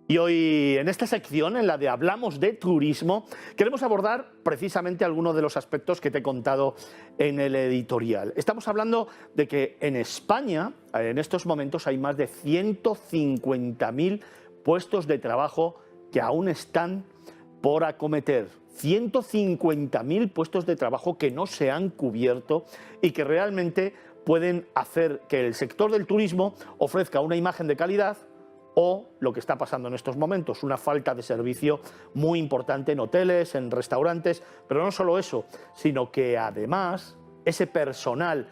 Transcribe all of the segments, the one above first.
Y hoy en esta sección, en la de Hablamos de Turismo, queremos abordar precisamente algunos de los aspectos que te he contado en el editorial. Estamos hablando de que en España, en estos momentos, hay más de 150.000 puestos de trabajo que aún están por acometer. 150.000 puestos de trabajo que no se han cubierto y que realmente pueden hacer que el sector del turismo ofrezca una imagen de calidad, o lo que está pasando en estos momentos, una falta de servicio muy importante en hoteles, en restaurantes, pero no solo eso, sino que además ese personal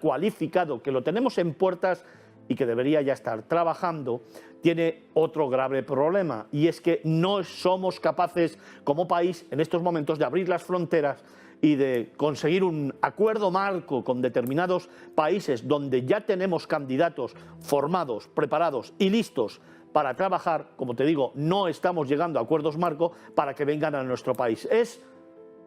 cualificado que lo tenemos en puertas y que debería ya estar trabajando, tiene otro grave problema, y es que no somos capaces como país en estos momentos de abrir las fronteras y de conseguir un acuerdo marco con determinados países donde ya tenemos candidatos formados, preparados y listos para trabajar. Como te digo, no estamos llegando a acuerdos marco para que vengan a nuestro país. Es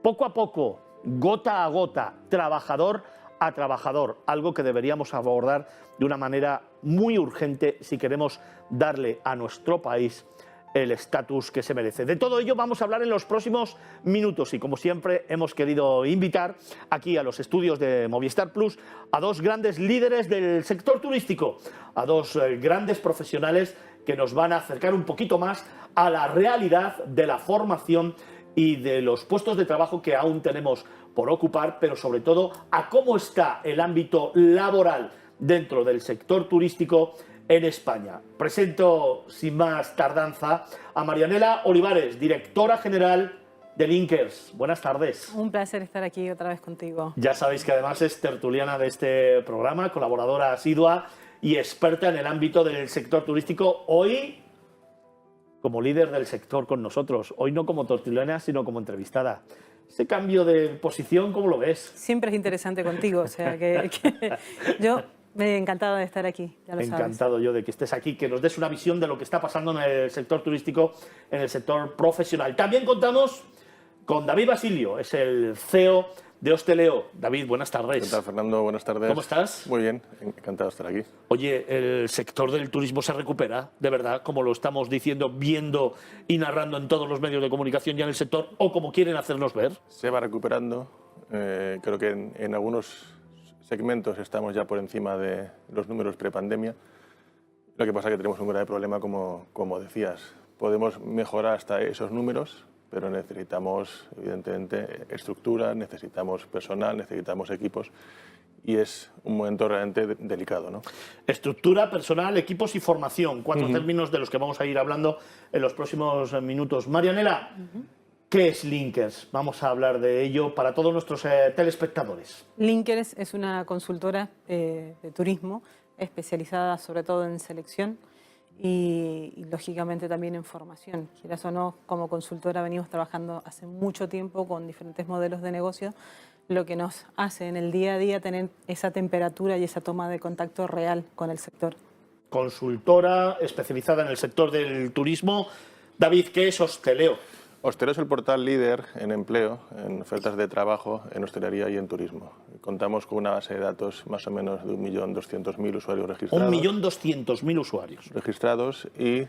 poco a poco, gota a gota, trabajador a trabajador, algo que deberíamos abordar de una manera muy urgente si queremos darle a nuestro país el estatus que se merece. De todo ello vamos a hablar en los próximos minutos y, como siempre, hemos querido invitar aquí a los estudios de Movistar Plus a dos grandes líderes del sector turístico, a dos grandes profesionales que nos van a acercar un poquito más a la realidad de la formación y de los puestos de trabajo que aún tenemos por ocupar, pero sobre todo a cómo está el ámbito laboral dentro del sector turístico en España. Presento sin más tardanza a Marianela Olivares, directora general de Linkers. Buenas tardes. Un placer estar aquí otra vez contigo. Ya sabéis que además es tertuliana de este programa, colaboradora asidua y experta en el ámbito del sector turístico. Hoy como líder del sector con nosotros, hoy no como tertuliana, sino como entrevistada. Ese cambio de posición, ¿cómo lo ves? Siempre es interesante contigo, o sea que yo me he encantado de estar aquí, ya lo sabes. Encantado yo de que estés aquí, que nos des una visión de lo que está pasando en el sector turístico, en el sector profesional. También contamos con David Basilio, es el CEO de Hosteleo. David, buenas tardes. ¿Qué tal, Fernando? Buenas tardes. ¿Cómo estás? Muy bien, encantado de estar aquí. Oye, ¿el sector del turismo se recupera, de verdad, como lo estamos diciendo, viendo y narrando en todos los medios de comunicación ya en el sector, o como quieren hacernos ver? Se va recuperando. Creo que en algunos segmentos estamos ya por encima de los números prepandemia. Lo que pasa es que tenemos un grave problema, como decías. Podemos mejorar hasta esos números, pero necesitamos, evidentemente, estructura, necesitamos personal, necesitamos equipos, y es un momento realmente delicado, ¿no? Estructura, personal, equipos y formación, cuatro términos de los que vamos a ir hablando en los próximos minutos. Marianela, ¿qué es Linkers? Vamos a hablar de ello para todos nuestros telespectadores. Linkers es una consultora de turismo especializada sobre todo en selección y lógicamente también en formación. Quieras o no, como consultora venimos trabajando hace mucho tiempo con diferentes modelos de negocio, lo que nos hace en el día a día tener esa temperatura y esa toma de contacto real con el sector. Consultora especializada en el sector del turismo. David, ¿qué es Hosteleo? Hostelero es el portal líder en empleo, en ofertas de trabajo, en hostelería y en turismo. Contamos con una base de datos más o menos de 1.200.000 usuarios registrados. 1.200.000 usuarios. Registrados, y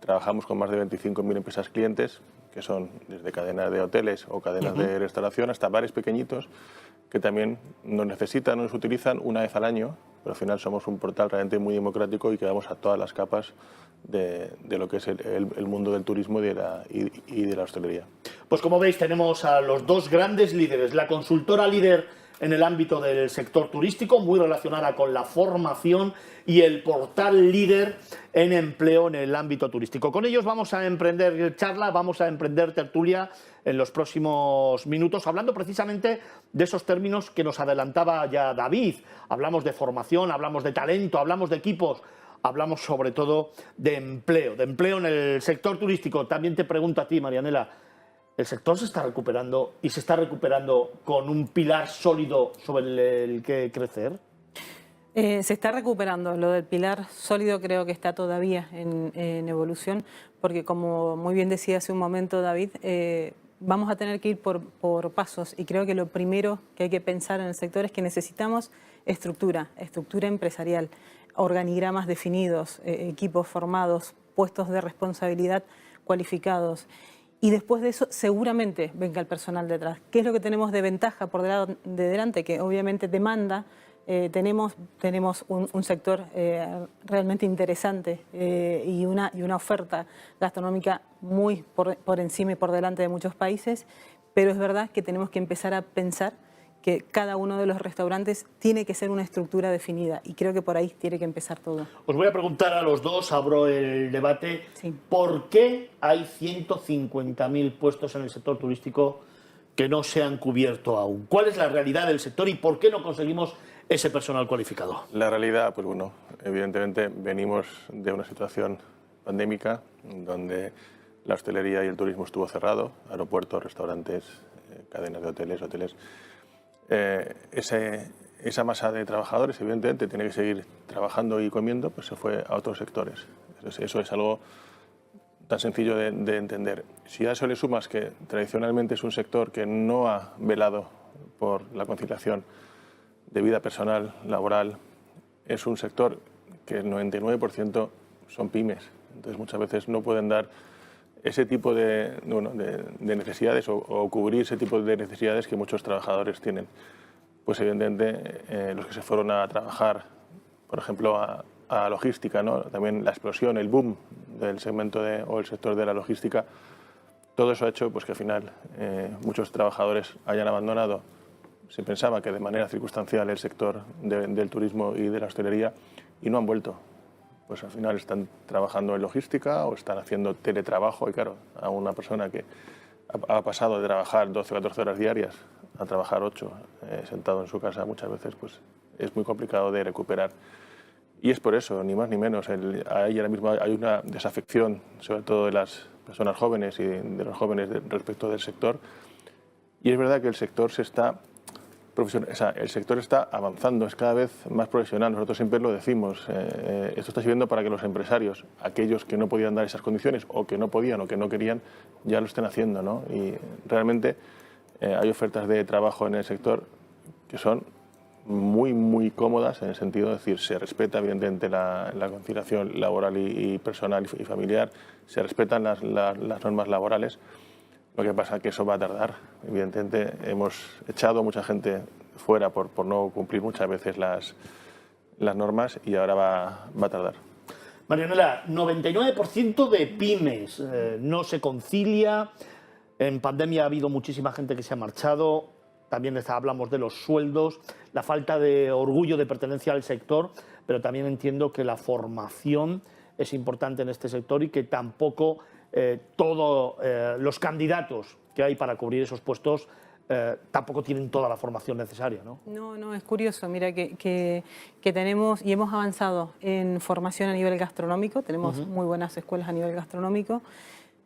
trabajamos con más de 25.000 empresas clientes, que son desde cadenas de hoteles o cadenas de restauración hasta bares pequeñiñitos que también nos necesitan, nos utilizan una vez al año, pero al final somos un portal realmente muy democrático y que vamos a todas las capas de lo que es el mundo del turismo y de la hostelería. Pues como veis, tenemos a los dos grandes líderes, la consultora líder en el ámbito del sector turístico, muy relacionada con la formación, y el portal líder en empleo en el ámbito turístico. Con ellos vamos a emprender charla, vamos a emprender tertulia en los próximos minutos, hablando precisamente de esos términos que nos adelantaba ya David. Hablamos de formación, hablamos de talento, hablamos de equipos, hablamos sobre todo de empleo en el sector turístico. También te pregunto a ti, Marianela, ¿el sector se está recuperando y se está recuperando con un pilar sólido sobre el que crecer? Se está recuperando. Lo del pilar sólido creo que está todavía en evolución, porque como muy bien decía hace un momento David, vamos a tener que ir por pasos, y creo que lo primero que hay que pensar en el sector es que necesitamos estructura empresarial, organigramas definidos, equipos formados, puestos de responsabilidad cualificados. Y después de eso seguramente venga el personal detrás. ¿Qué es lo que tenemos de ventaja por delante? Que obviamente demanda. Tenemos un sector realmente interesante y una oferta gastronómica muy por encima y por delante de muchos países, pero es verdad que tenemos que empezar a pensar que cada uno de los restaurantes tiene que ser una estructura definida y creo que por ahí tiene que empezar todo. Os voy a preguntar a los dos, abro el debate, Sí. ¿por qué hay 150.000 puestos en el sector turístico que no se han cubierto aún? ¿Cuál es la realidad del sector y por qué no conseguimos ese personal cualificado? La realidad, pues bueno, evidentemente venimos de una situación pandémica donde la hostelería y el turismo estuvo cerrado, aeropuertos, restaurantes, cadenas de hoteles. Esa masa de trabajadores, evidentemente, tiene que seguir trabajando y comiendo, pues se fue a otros sectores. Eso es algo tan sencillo de entender. Si a eso le sumas que tradicionalmente es un sector que no ha velado por la conciliación de vida personal, laboral, es un sector que el 99% son pymes. Entonces muchas veces no pueden dar ese tipo de necesidades o cubrir ese tipo de necesidades que muchos trabajadores tienen. Pues evidentemente los que se fueron a trabajar, por ejemplo, a logística, ¿no? También la explosión, el boom del segmento o el sector de la logística, todo eso ha hecho pues, que al final muchos trabajadores hayan abandonado. Se pensaba que de manera circunstancial el sector del turismo y de la hostelería y no han vuelto. Pues al final están trabajando en logística o están haciendo teletrabajo y claro, a una persona que ha pasado de trabajar 12 o 14 horas diarias a trabajar 8 sentado en su casa muchas veces pues es muy complicado de recuperar. Y es por eso, ni más ni menos, ahora mismo hay una desafección, sobre todo de las personas jóvenes y de los jóvenes respecto del sector. Y es verdad que el sector el sector está avanzando, es cada vez más profesional. Nosotros siempre lo decimos, esto está sirviendo para que los empresarios, aquellos que no podían dar esas condiciones o que no podían o que no querían, ya lo estén haciendo, ¿no? Y realmente hay ofertas de trabajo en el sector que son muy cómodas en el sentido de decir, se respeta evidentemente la conciliación laboral y personal y familiar, se respetan las normas laborales. Lo que pasa es que eso va a tardar. Evidentemente hemos echado a mucha gente fuera por no cumplir muchas veces las normas y ahora va a tardar. Marianela, 99% de pymes no se concilia. En pandemia ha habido muchísima gente que se ha marchado. También hablamos de los sueldos, la falta de orgullo de pertenencia al sector, pero también entiendo que la formación es importante en este sector y que tampoco todos los candidatos que hay para cubrir esos puestos tampoco tienen toda la formación necesaria, ¿no? No, es curioso. Mira que tenemos y hemos avanzado en formación a nivel gastronómico, tenemos muy buenas escuelas a nivel gastronómico.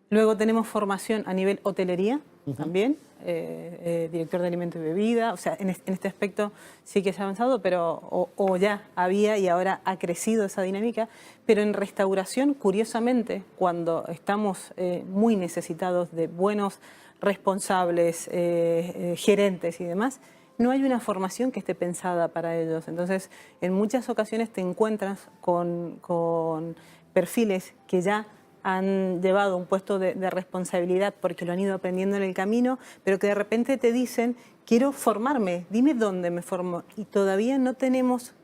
Luego tenemos formación a nivel hotelería también, director de alimento y bebida. O sea, en este aspecto sí que se ha avanzado, pero o ya había y ahora ha crecido esa dinámica. Pero en restauración, curiosamente, cuando estamos muy necesitados de buenos responsables, gerentes y demás, no hay una formación que esté pensada para ellos. Entonces, en muchas ocasiones te encuentras con perfiles que ya han llevado un puesto de responsabilidad porque lo han ido aprendiendo en el camino, pero que de repente te dicen, quiero formarme, dime dónde me formo. Y todavía no tenemos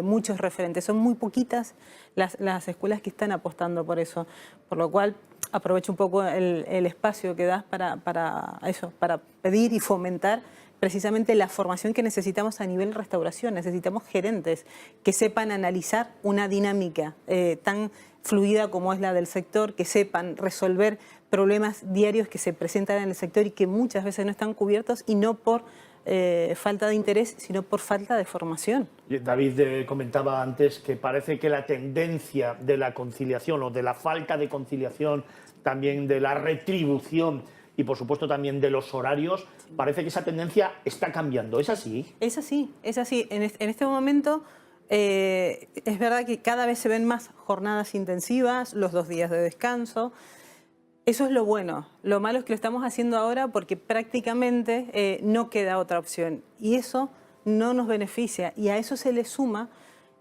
muchos referentes, son muy poquitas las escuelas que están apostando por eso. Por lo cual, aprovecho un poco el espacio que das para pedir y fomentar precisamente la formación que necesitamos a nivel restauración. Necesitamos gerentes que sepan analizar una dinámica tan fluida como es la del sector, que sepan resolver problemas diarios que se presentan en el sector y que muchas veces no están cubiertos y no por falta de interés, sino por falta de formación. David comentaba antes que parece que la tendencia de la conciliación o de la falta de conciliación, también de la retribución y por supuesto también de los horarios, parece que esa tendencia está cambiando. ¿Es así? Es así, es así. En este momento es verdad que cada vez se ven más jornadas intensivas, los 2 días de descanso. Eso es lo bueno. Lo malo es que lo estamos haciendo ahora porque prácticamente no queda otra opción. Y eso no nos beneficia. Y a eso se le suma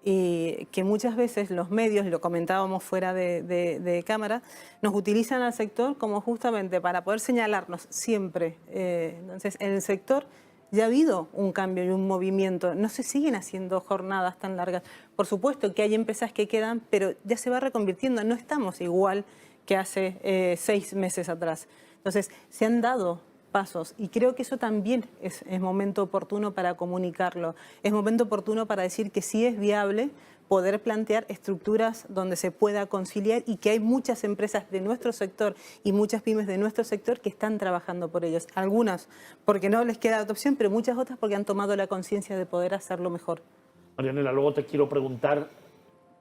y que muchas veces los medios, lo comentábamos fuera de cámara, nos utilizan al sector como justamente para poder señalarnos siempre. Entonces, en el sector ya ha habido un cambio y un movimiento. No se siguen haciendo jornadas tan largas. Por supuesto que hay empresas que quedan, pero ya se va reconvirtiendo. No estamos igual que hace 6 meses atrás. Entonces, se han dado pasos y creo que eso también es momento oportuno para comunicarlo. Es momento oportuno para decir que sí es viable poder plantear estructuras donde se pueda conciliar y que hay muchas empresas de nuestro sector y muchas pymes de nuestro sector que están trabajando por ellos. Algunas porque no les queda otra opción, pero muchas otras porque han tomado la conciencia de poder hacerlo mejor. Marianela, luego te quiero preguntar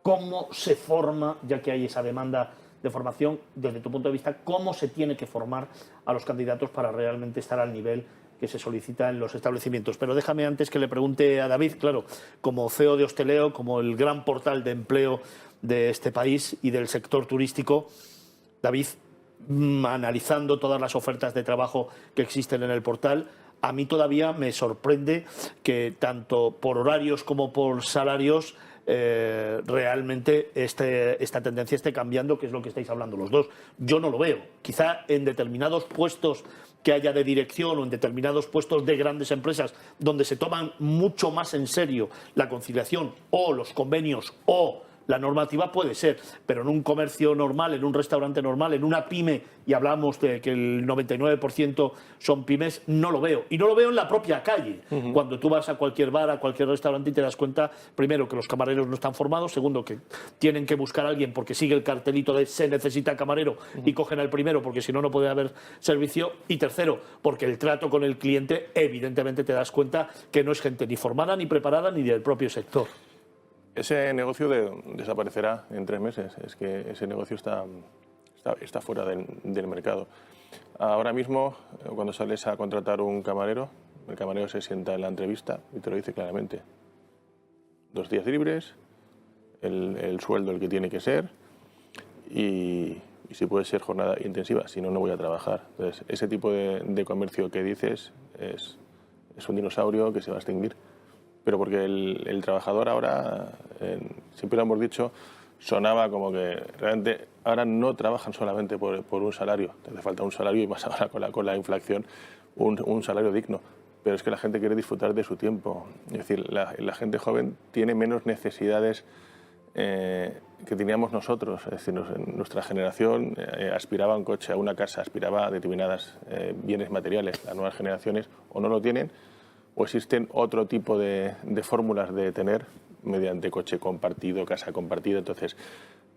cómo se forma, ya que hay esa demanda de formación, desde tu punto de vista, cómo se tiene que formar a los candidatos para realmente estar al nivel que se solicita en los establecimientos. Pero déjame antes que le pregunte a David, claro, como CEO de Hosteleo, como el gran portal de empleo de este país y del sector turístico, David, analizando todas las ofertas de trabajo que existen en el portal, a mí todavía me sorprende que tanto por horarios como por salarios realmente esta tendencia esté cambiando, que es lo que estáis hablando los dos. Yo no lo veo. Quizá en determinados puestos que haya de dirección o en determinados puestos de grandes empresas donde se toman mucho más en serio la conciliación o los convenios o la normativa puede ser, pero en un comercio normal, en un restaurante normal, en una pyme, y hablamos de que el 99% son pymes, no lo veo. Y no lo veo en la propia calle. Cuando tú vas a cualquier bar, a cualquier restaurante y te das cuenta, primero, que los camareros no están formados, segundo, que tienen que buscar a alguien porque sigue el cartelito de se necesita camarero y cogen al primero porque si no, no puede haber servicio, y tercero, porque el trato con el cliente, evidentemente te das cuenta que no es gente ni formada, ni preparada, ni del propio sector. Ese negocio desaparecerá en 3 meses. Es que ese negocio está fuera del mercado. Ahora mismo, cuando sales a contratar un camarero, el camarero se sienta en la entrevista y te lo dice claramente. 2 días libres, el sueldo el que tiene que ser y si puede ser jornada intensiva, si no, no voy a trabajar. Entonces, ese tipo de comercio que dices es un dinosaurio que se va a extinguir. Pero porque el trabajador ahora, siempre lo hemos dicho, sonaba como que realmente ahora no trabajan solamente por un salario. Te hace falta un salario y más ahora con la inflación, un salario digno. Pero es que la gente quiere disfrutar de su tiempo. Es decir, la gente joven tiene menos necesidades que teníamos nosotros. Es decir, nuestra generación aspiraba a un coche, a una casa, aspiraba a determinados bienes materiales. Las nuevas generaciones o no lo tienen, o existen otro tipo de fórmulas de tener mediante coche compartido, casa compartida. Entonces,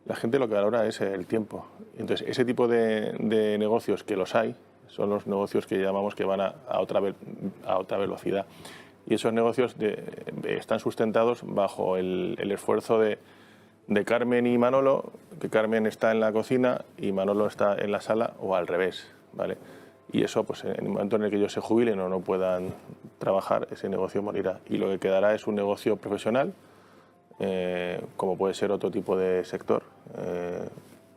la gente lo que valora es el tiempo. Entonces, ese tipo de negocios, que los hay, son los negocios que llamamos que van a otra velocidad. Y esos negocios están sustentados bajo el esfuerzo de Carmen y Manolo, que Carmen está en la cocina y Manolo está en la sala, o al revés, ¿vale? Y eso, pues en el momento en el que ellos se jubilen o no puedan trabajar, ese negocio morirá. Y lo que quedará es un negocio profesional, como puede ser otro tipo de sector.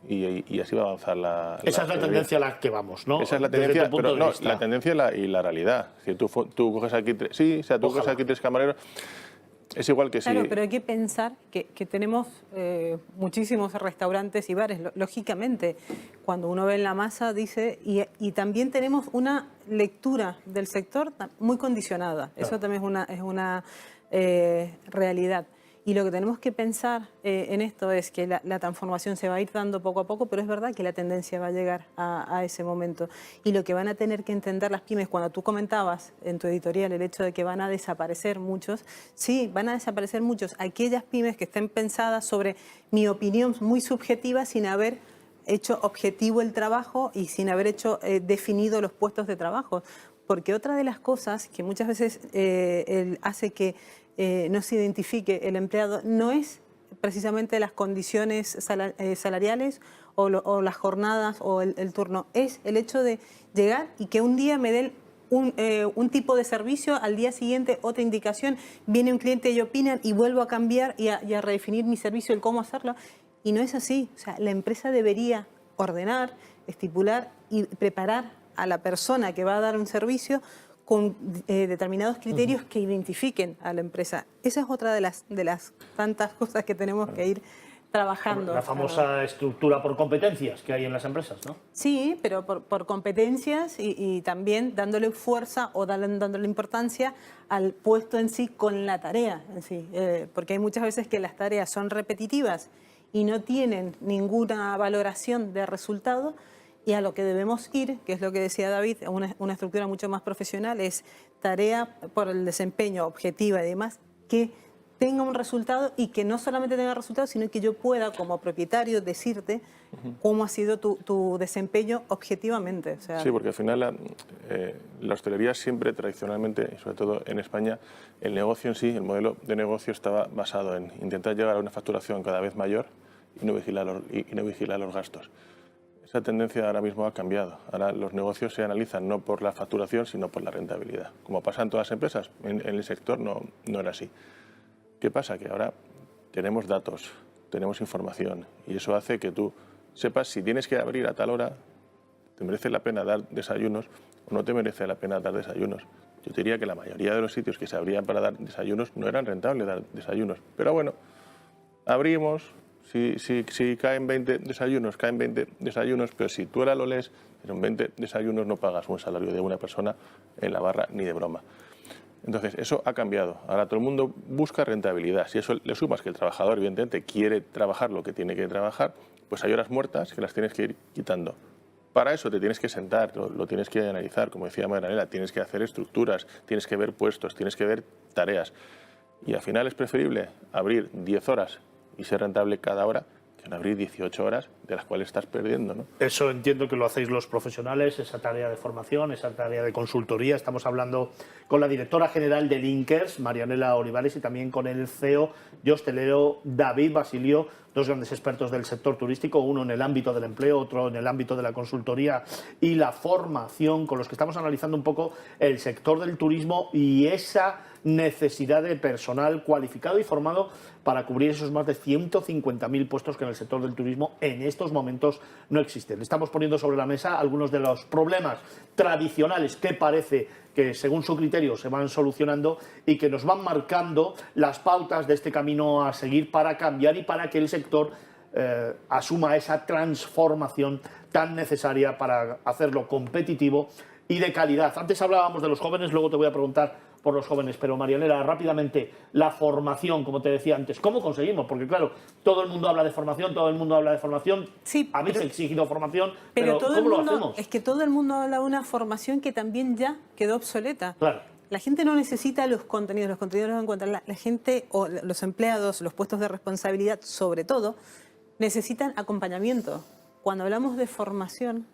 Y así va a avanzar esa es la tendencia a la que vamos, ¿no? Esa es la tendencia, pero no, la tendencia y la realidad. Si tú coges aquí coges aquí 3 camareros. Es igual que claro, si... pero hay que pensar que tenemos muchísimos restaurantes y bares. Lógicamente, cuando uno ve en la masa, dice... Y también tenemos una lectura del sector muy condicionada. Claro. Eso también es una realidad. Y lo que tenemos que pensar en esto es que la transformación se va a ir dando poco a poco, pero es verdad que la tendencia va a llegar a ese momento. Y lo que van a tener que entender las pymes, cuando tú comentabas en tu editorial el hecho de que van a desaparecer muchos, sí, van a desaparecer muchos. Aquellas pymes que estén pensadas sobre mi opinión muy subjetiva sin haber hecho objetivo el trabajo y sin haber hecho definido los puestos de trabajo. Porque otra de las cosas que muchas veces hace que no se identifique el empleado no es precisamente las condiciones salariales o las jornadas o el turno, es el hecho de llegar y que un día me den un tipo de servicio, al día siguiente otra indicación, viene un cliente y opinan y vuelvo a cambiar y a redefinir mi servicio, el cómo hacerlo. Y no es así. O sea, la empresa debería ordenar, estipular y preparar a la persona que va a dar un servicio con determinados criterios que identifiquen a la empresa. Esa es otra de las tantas cosas que tenemos que ir trabajando. La famosa estructura por competencias que hay en las empresas, ¿no? Sí, pero por competencias y también dándole fuerza o dándole importancia al puesto en sí con la tarea en sí. Porque hay muchas veces que las tareas son repetitivas y no tienen ninguna valoración de resultado, y a lo que debemos ir, que es lo que decía David, una estructura mucho más profesional, es tarea por el desempeño objetiva y demás, que tenga un resultado y que no solamente tenga resultados, sino que yo pueda como propietario decirte cómo ha sido tu desempeño objetivamente. O sea, sí, porque al final la hostelería siempre tradicionalmente, y sobre todo en España, el negocio en sí, el modelo de negocio estaba basado en intentar llegar a una facturación cada vez mayor y no vigilar los gastos. Esa tendencia ahora mismo ha cambiado. Ahora los negocios se analizan no por la facturación, sino por la rentabilidad. Como pasa en todas las empresas, en el sector no era así. ¿Qué pasa? Que ahora tenemos datos, tenemos información, y eso hace que tú sepas si tienes que abrir a tal hora, te merece la pena dar desayunos o no te merece la pena dar desayunos. Yo diría que la mayoría de los sitios que se abrían para dar desayunos no eran rentables dar desayunos. Pero bueno, abrimos, si caen 20 desayunos, caen 20 desayunos, pero si tú ahora lo lees, en 20 desayunos no pagas un salario de una persona en la barra ni de broma. Entonces, eso ha cambiado. Ahora todo el mundo busca rentabilidad. Si eso le sumas que el trabajador, evidentemente, quiere trabajar lo que tiene que trabajar, pues hay horas muertas que las tienes que ir quitando. Para eso te tienes que sentar, lo tienes que analizar, como decía Magdalena, tienes que hacer estructuras, tienes que ver puestos, tienes que ver tareas. Y al final es preferible abrir 10 horas y ser rentable cada hora que en abrir 18 horas de las cuales estás perdiendo, ¿no? Eso entiendo que lo hacéis los profesionales, esa tarea de formación, esa tarea de consultoría. Estamos hablando con la directora general de Linkers, Marianela Olivares, y también con el CEO y hostelero David Basilio, dos grandes expertos del sector turístico, uno en el ámbito del empleo, otro en el ámbito de la consultoría y la formación, con los que estamos analizando un poco el sector del turismo y esa necesidad de personal cualificado y formado para cubrir esos más de 150.000 puestos que en el sector del turismo en estos momentos no existen. Estamos poniendo sobre la mesa algunos de los problemas tradicionales que parece que según su criterio se van solucionando y que nos van marcando las pautas de este camino a seguir para cambiar y para que el sector asuma esa transformación tan necesaria para hacerlo competitivo y de calidad. Antes hablábamos de los jóvenes, luego te voy a preguntar por los jóvenes, pero Marianela, rápidamente, la formación, como te decía antes, ¿cómo conseguimos? Porque claro, todo el mundo habla de formación, sí, habéis exigido formación, pero ¿cómo lo hacemos? Es que todo el mundo habla de una formación que también ya quedó obsoleta. Claro. La gente no necesita los contenidos los encuentran. La gente o los empleados, los puestos de responsabilidad, sobre todo, necesitan acompañamiento. Cuando hablamos de formación,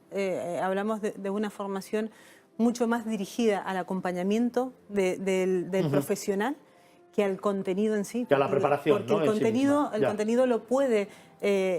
hablamos de una formación mucho más dirigida al acompañamiento del profesional que al contenido en sí. Que a la preparación, porque ¿no? el contenido lo puede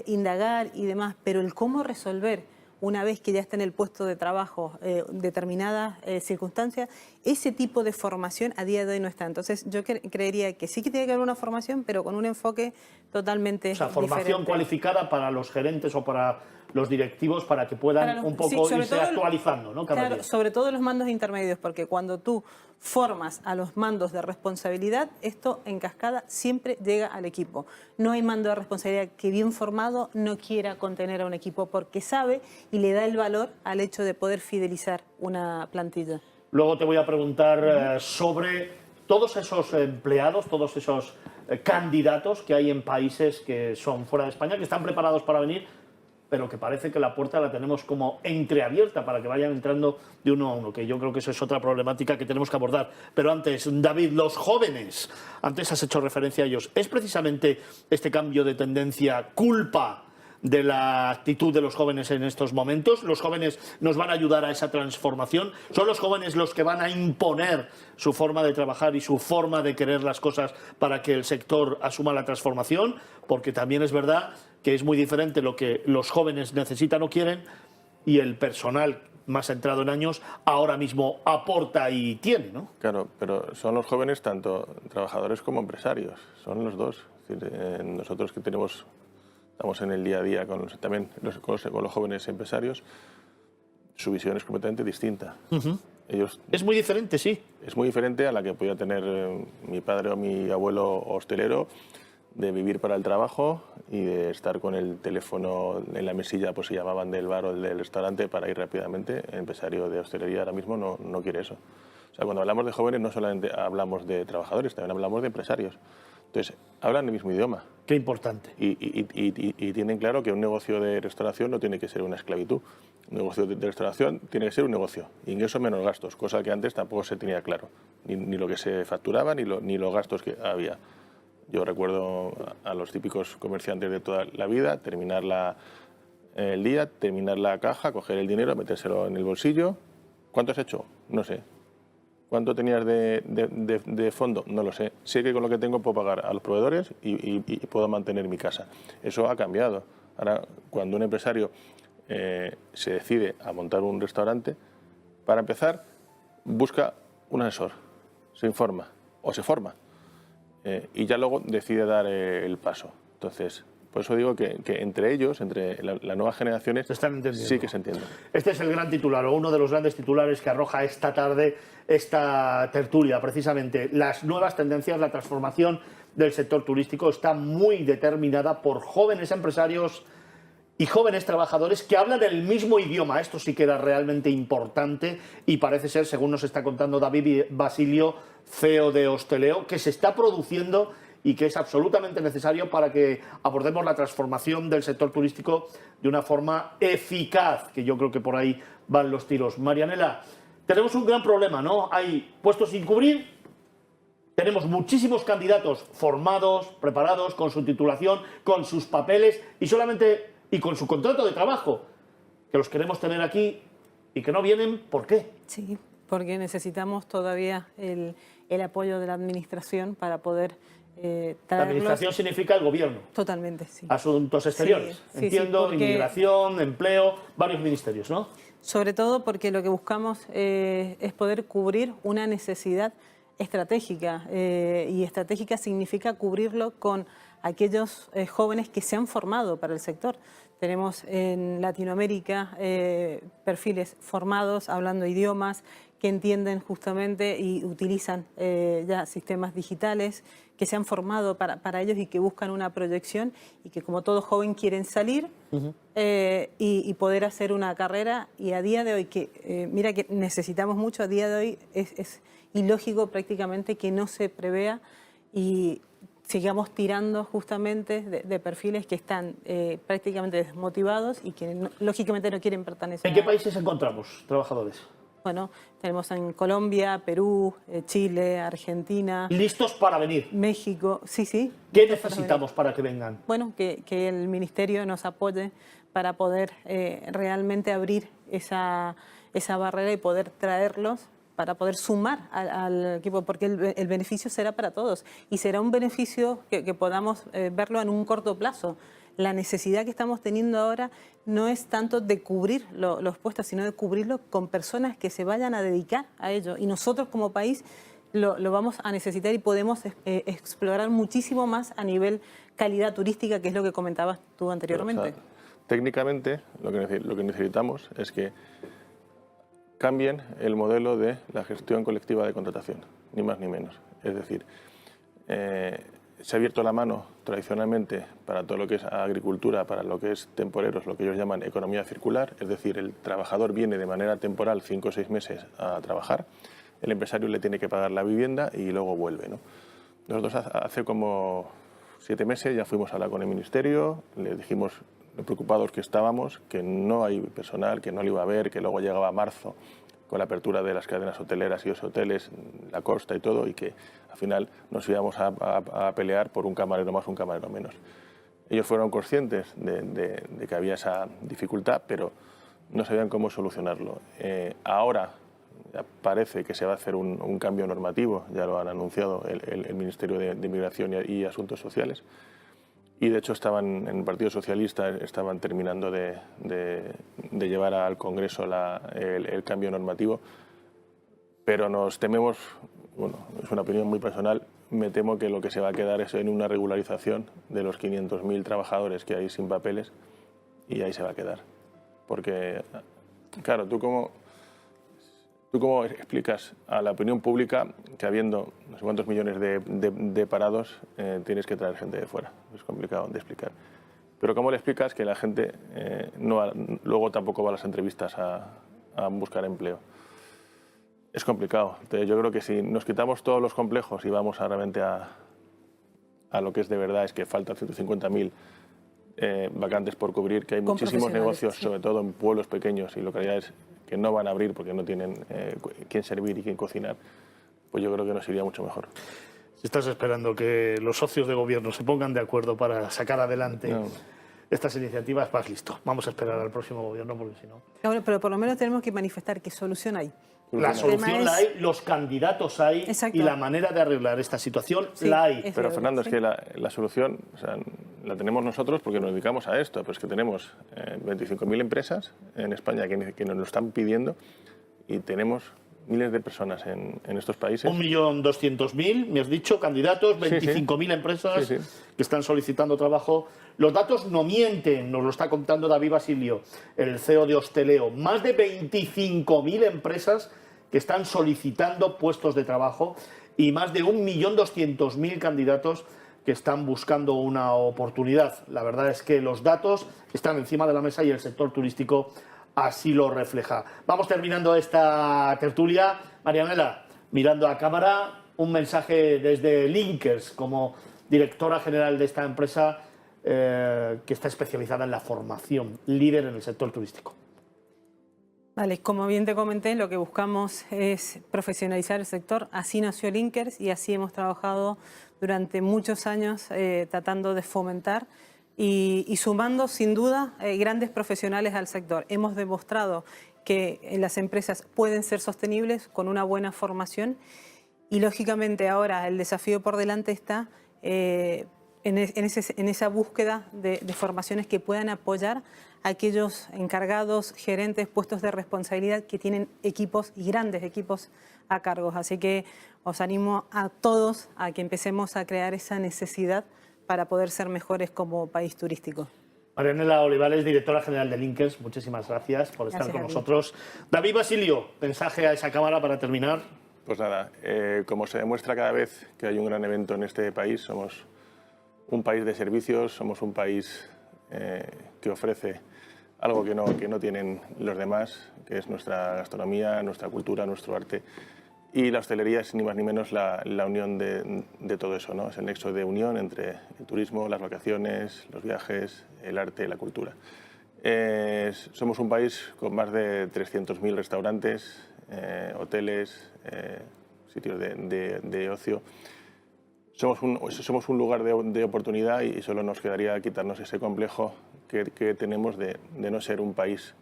indagar y demás, pero el cómo resolver una vez que ya está en el puesto de trabajo determinadas circunstancias, ese tipo de formación a día de hoy no está. Entonces yo creería que sí que tiene que haber una formación, pero con un enfoque totalmente diferente. Formación cualificada para los gerentes o para los directivos para que puedan un poco irse actualizando, ¿no? Cada día. Sobre todo los mandos intermedios, porque cuando tú formas a los mandos de responsabilidad, esto en cascada siempre llega al equipo. No hay mando de responsabilidad que bien formado no quiera contener a un equipo porque sabe y le da el valor al hecho de poder fidelizar una plantilla. Luego te voy a preguntar sobre todos esos empleados, todos esos candidatos que hay en países que son fuera de España, que están preparados para venir, pero que parece que la puerta la tenemos como entreabierta para que vayan entrando de uno a uno, que yo creo que eso es otra problemática que tenemos que abordar. Pero antes, David, los jóvenes, antes has hecho referencia a ellos, ¿es precisamente este cambio de tendencia culpa de la actitud de los jóvenes en estos momentos? ¿Los jóvenes nos van a ayudar a esa transformación? ¿Son los jóvenes los que van a imponer su forma de trabajar y su forma de querer las cosas para que el sector asuma la transformación? Porque también es verdad que es muy diferente lo que los jóvenes necesitan o quieren y el personal más entrado en años ahora mismo aporta y tiene, ¿no? Claro, pero son los jóvenes tanto trabajadores como empresarios, son los dos. Es decir, nosotros que estamos en el día a día con los jóvenes empresarios, su visión es completamente distinta. Ellos, Es muy diferente, sí. es muy diferente a la que podía tener mi padre o mi abuelo hostelero, de vivir para el trabajo y de estar con el teléfono en la mesilla, pues se llamaban del bar o del restaurante para ir rápidamente. El empresario de hostelería ahora mismo no quiere eso. O sea, cuando hablamos de jóvenes no solamente hablamos de trabajadores, también hablamos de empresarios. Entonces, hablan el mismo idioma. Qué importante. Y tienen claro que un negocio de restauración no tiene que ser una esclavitud. Un negocio de restauración tiene que ser un negocio. Ingresos menos gastos, cosa que antes tampoco se tenía claro. Ni lo que se facturaba, ni los gastos que había. Yo recuerdo a los típicos comerciantes de toda la vida terminar el día, terminar la caja, coger el dinero, metérselo en el bolsillo. ¿Cuánto has hecho? No sé. ¿Cuánto tenías de fondo? No lo sé. Sé que con lo que tengo puedo pagar a los proveedores y puedo mantener mi casa. Eso ha cambiado. Ahora, cuando un empresario se decide a montar un restaurante, para empezar, busca un asesor, se informa o se forma y ya luego decide dar el paso. Entonces, por eso digo que entre ellos, entre las nuevas generaciones, Se están entendiendo. sí que se entienden. Este es el gran titular, o uno de los grandes titulares que arroja esta tarde esta tertulia, precisamente. Las nuevas tendencias, la transformación del sector turístico está muy determinada por jóvenes empresarios y jóvenes trabajadores que hablan el mismo idioma. Esto sí que era realmente importante y parece ser, según nos está contando David Basilio, CEO de Hosteleo, que se está produciendo y que es absolutamente necesario para que abordemos la transformación del sector turístico de una forma eficaz, que yo creo que por ahí van los tiros. Marianela, tenemos un gran problema, ¿no? Hay puestos sin cubrir, tenemos muchísimos candidatos formados, preparados, con su titulación, con sus papeles y con su contrato de trabajo, que los queremos tener aquí y que no vienen. ¿Por qué? Sí, porque necesitamos todavía el apoyo de la administración para poder La traerlos. administración significa el gobierno. Totalmente, sí. Asuntos exteriores, Sí, entiendo, porque inmigración, empleo, varios ministerios, ¿no? sobre todo porque lo que buscamos es poder cubrir una necesidad estratégica, y estratégica significa cubrirlo con aquellos jóvenes que se han formado para el sector. Tenemos en Latinoamérica perfiles formados, hablando idiomas, que entienden justamente y utilizan ya sistemas digitales, que se han formado para ellos y que buscan una proyección y que, como todo joven, quieren salir y poder hacer una carrera. Y a día de hoy, mira que necesitamos mucho, a día de hoy es ilógico prácticamente que no se prevea y sigamos tirando justamente de perfiles que están prácticamente desmotivados y que lógicamente no quieren pertenecer. ¿En qué países encontramos trabajadores? Bueno, tenemos en Colombia, Perú, Chile, Argentina, ¿Listos para venir? México, sí. ¿Qué listos para necesitamos para que vengan? bueno, que el Ministerio nos apoye para poder realmente abrir esa barrera y poder traerlos, para poder sumar al equipo, porque el beneficio será para todos y será un beneficio que podamos verlo en un corto plazo. La necesidad que estamos teniendo ahora no es tanto de cubrir los puestos, sino de cubrirlos con personas que se vayan a dedicar a ello. Y nosotros como país lo vamos a necesitar y podemos explorar muchísimo más a nivel calidad turística, que es lo que comentabas tú anteriormente. O sea, técnicamente, lo que necesitamos es que cambien el modelo de la gestión colectiva de contratación, ni más ni menos. Es decir, se ha abierto la mano tradicionalmente para todo lo que es agricultura, para lo que es temporeros, lo que ellos llaman economía circular, es decir, el trabajador viene de manera temporal 5 o 6 meses a trabajar, el empresario le tiene que pagar la vivienda y luego vuelve, ¿no? Nosotros hace como 7 meses ya fuimos a hablar con el Ministerio, le dijimos lo preocupados que estábamos, que no hay personal, que no lo iba a haber, que luego llegaba marzo con la apertura de las cadenas hoteleras y los hoteles, la costa y todo, y que al final nos íbamos a pelear por un camarero más, un camarero menos. Ellos fueron conscientes de que había esa dificultad, pero no sabían cómo solucionarlo. Ahora ya parece que se va a hacer un cambio normativo, ya lo han anunciado el Ministerio de Inmigración y Asuntos Sociales, y de hecho en el Partido Socialista estaban terminando de llevar al Congreso el cambio normativo, pero nos tememos, bueno, es una opinión muy personal, me temo que lo que se va a quedar es en una regularización de los 500.000 trabajadores que hay sin papeles, y ahí se va a quedar. Porque, claro, tú ¿Tú cómo explicas a la opinión pública que habiendo no sé cuántos millones de parados tienes que traer gente de fuera? Es complicado de explicar. Pero ¿cómo le explicas que la gente luego tampoco va a las entrevistas a buscar empleo? Es complicado. Entonces, yo creo que si nos quitamos todos los complejos y vamos realmente a lo que es de verdad, es que faltan 150.000 vacantes por cubrir, que hay muchísimos negocios, sí, sobre todo en pueblos pequeños y localidades que no van a abrir porque no tienen quién servir y quién cocinar, pues yo creo que nos iría mucho mejor. Si estás esperando que los socios de gobierno se pongan de acuerdo para sacar adelante estas iniciativas, vas listo. Vamos a esperar al próximo gobierno porque si no... Bueno, pero por lo menos tenemos que manifestar qué solución hay. La solución la hay, los candidatos hay. Exacto. Y la manera de arreglar esta situación la hay. Pero Fernando, es que la solución la tenemos nosotros porque nos dedicamos a esto, pero es que tenemos 25.000 empresas en España que nos lo están pidiendo y tenemos miles de personas en estos países. 1.200.000, me has dicho, candidatos, 25.000 empresas que están solicitando trabajo. Los datos no mienten, nos lo está contando David Basilio, el CEO de Hosteleo. Más de 25.000 empresas que están solicitando puestos de trabajo y más de 1.200.000 candidatos que están buscando una oportunidad. La verdad es que los datos están encima de la mesa y el sector turístico así lo refleja. Vamos terminando esta tertulia. Marianela, mirando a cámara, un mensaje desde Linkers, como directora general de esta empresa que está especializada en la formación, líder en el sector turístico. Vale, como bien te comenté, lo que buscamos es profesionalizar el sector. Así nació Linkers y así hemos trabajado durante muchos años tratando de fomentar y sumando sin duda grandes profesionales al sector. Hemos demostrado que las empresas pueden ser sostenibles con una buena formación y lógicamente ahora el desafío por delante está en esa búsqueda de formaciones que puedan apoyar a aquellos encargados, gerentes, puestos de responsabilidad que tienen equipos y grandes equipos a cargo. Así que os animo a todos a que empecemos a crear esa necesidad para poder ser mejores como país turístico. Marianela Olivares, directora general de Linkers, muchísimas gracias por estar con nosotros. David Basilio, mensaje a esa cámara para terminar. Pues nada, como se demuestra cada vez que hay un gran evento en este país, somos un país de servicios, somos un país que ofrece algo que no tienen los demás, que es nuestra gastronomía, nuestra cultura, nuestro arte. Y la hostelería es ni más ni menos la unión de todo eso, ¿no? Es el nexo de unión entre el turismo, las vacaciones, los viajes, el arte y la cultura. Somos un país con más de 300.000 restaurantes, hoteles, sitios de ocio. Somos un lugar de oportunidad y solo nos quedaría quitarnos ese complejo que tenemos de no ser un país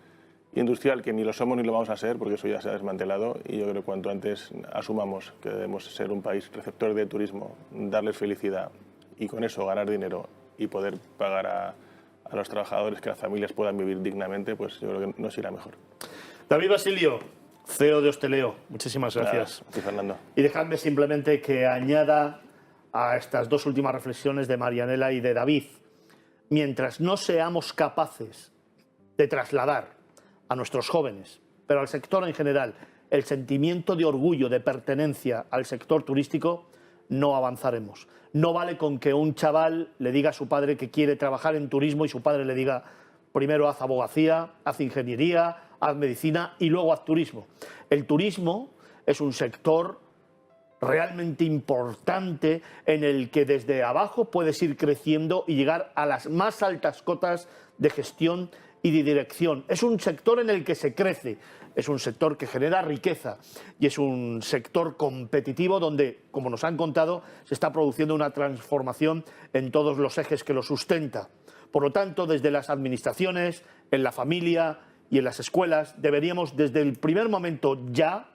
industrial, que ni lo somos ni lo vamos a ser, porque eso ya se ha desmantelado, y yo creo que cuanto antes asumamos que debemos ser un país receptor de turismo, darles felicidad y con eso ganar dinero y poder pagar a los trabajadores, que las familias puedan vivir dignamente, pues yo creo que nos irá mejor. David Basilio, CEO de Hosteleo, muchísimas gracias. Sí, Fernando. Y dejadme simplemente que añada a estas dos últimas reflexiones de Marianela y de David. Mientras no seamos capaces de trasladar a nuestros jóvenes, pero al sector en general, el sentimiento de orgullo, de pertenencia al sector turístico, no avanzaremos. No vale con que un chaval le diga a su padre que quiere trabajar en turismo y su padre le diga primero haz abogacía, haz ingeniería, haz medicina y luego haz turismo. El turismo es un sector realmente importante en el que desde abajo puedes ir creciendo y llegar a las más altas cotas de gestión y de dirección. Es un sector en el que se crece, es un sector que genera riqueza y es un sector competitivo donde, como nos han contado, se está produciendo una transformación en todos los ejes que lo sustenta. Por lo tanto, desde las administraciones, en la familia y en las escuelas, deberíamos desde el primer momento ya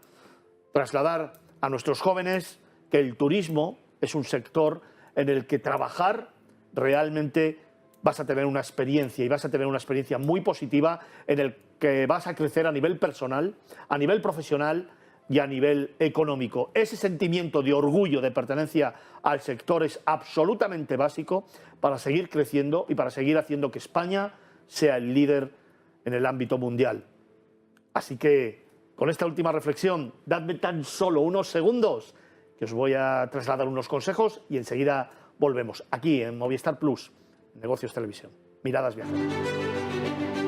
trasladar a nuestros jóvenes que el turismo es un sector en el que trabajar realmente vas a tener una experiencia y vas a tener una experiencia muy positiva en el que vas a crecer a nivel personal, a nivel profesional y a nivel económico. Ese sentimiento de orgullo, de pertenencia al sector es absolutamente básico para seguir creciendo y para seguir haciendo que España sea el líder en el ámbito mundial. Así que Con esta última reflexión, dadme tan solo unos segundos que os voy a trasladar unos consejos y enseguida volvemos aquí en Movistar Plus, Negocios Televisión. Miradas Viajeras.